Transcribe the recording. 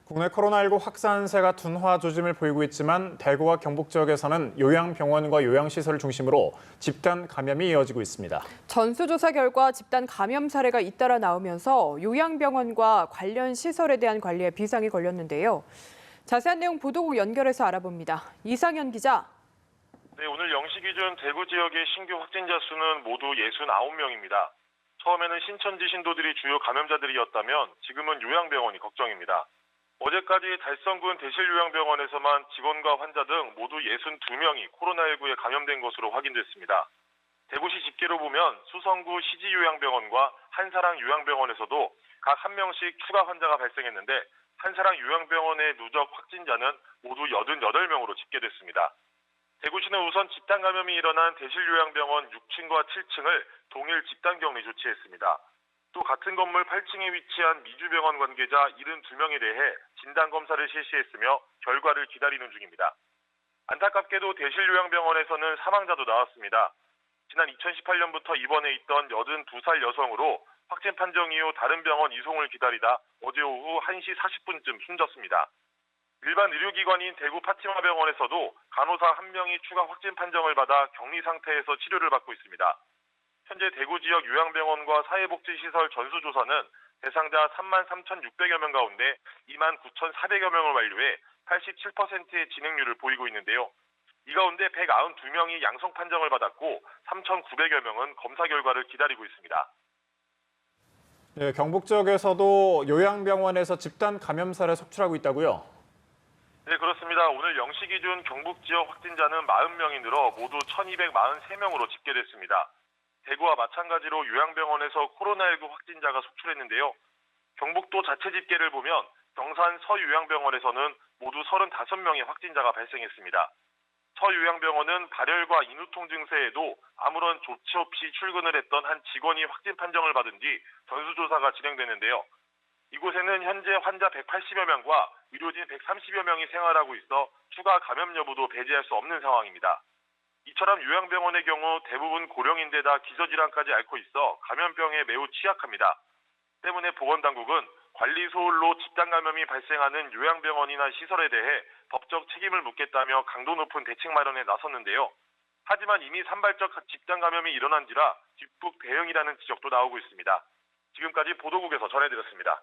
국내 코로나19 확산세가 둔화 조짐을 보이고 있지만 대구와 경북 지역에서는 요양병원과 요양시설을 중심으로 집단 감염이 이어지고 있습니다. 전수조사 결과 집단 감염 사례가 잇따라 나오면서 요양병원과 관련 시설에 대한 관리에 비상이 걸렸는데요. 자세한 내용 보도국 연결해서 알아봅니다. 이상현 기자. 네, 오늘 0시 기준 대구 지역의 신규 확진자 수는 모두 69명입니다. 처음에는 신천지 신도들이 주요 감염자들이었다면 지금은 요양병원이 걱정입니다. 어제까지 달성군 대실요양병원에서만 직원과 환자 등 모두 62명이 코로나19에 감염된 것으로 확인됐습니다. 대구시 집계로 보면 수성구 시지요양병원과 한사랑 요양병원에서도 각 1명씩 추가 환자가 발생했는데 한사랑 요양병원의 누적 확진자는 모두 88명으로 집계됐습니다. 대구시는 우선 집단 감염이 일어난 대실요양병원 6층과 7층을 동일 집단격리 조치했습니다. 또 같은 건물 8층에 위치한 미주병원 관계자 72명에 대해 진단검사를 실시했으며 결과를 기다리는 중입니다. 안타깝게도 대실요양병원에서는 사망자도 나왔습니다. 지난 2018년부터 입원해 있던 82살 여성으로 확진 판정 이후 다른 병원 이송을 기다리다 어제 오후 1시 40분쯤 숨졌습니다. 일반 의료기관인 대구 파티마병원에서도 간호사 1명이 추가 확진 판정을 받아 격리 상태에서 치료를 받고 있습니다. 현재 대구 지역 요양병원과 사회복지시설 전수조사는 대상자 33,600여 명 가운데 29,400여 명을 완료해 87%의 진행률을 보이고 있는데요. 이 가운데 192명이 양성 판정을 받았고 3,900여 명은 검사 결과를 기다리고 있습니다. 네, 경북 지역에서도 요양병원에서 집단 감염사를 속출하고 있다고요? 네, 그렇습니다. 오늘 0시 기준 경북 지역 확진자는 40명이 늘어 모두 1,243명으로 집계됐습니다. 대구와 마찬가지로 요양병원에서 코로나19 확진자가 속출했는데요. 경북도 자체 집계를 보면 경산 서요양병원에서는 모두 35명의 확진자가 발생했습니다. 서요양병원은 발열과 인후통 증세에도 아무런 조치 없이 출근을 했던 한 직원이 확진 판정을 받은 뒤 전수조사가 진행되는데요. 이곳에는 현재 환자 180여 명과 의료진 130여 명이 생활하고 있어 추가 감염 여부도 배제할 수 없는 상황입니다. 이처럼 요양병원의 경우 대부분 고령인데다 기저질환까지 앓고 있어 감염병에 매우 취약합니다. 때문에 보건당국은 관리 소홀로 집단 감염이 발생하는 요양병원이나 시설에 대해 법적 책임을 묻겠다며 강도 높은 대책 마련에 나섰는데요. 하지만 이미 산발적 집단 감염이 일어난지라 뒷북 대응이라는 지적도 나오고 있습니다. 지금까지 보도국에서 전해드렸습니다.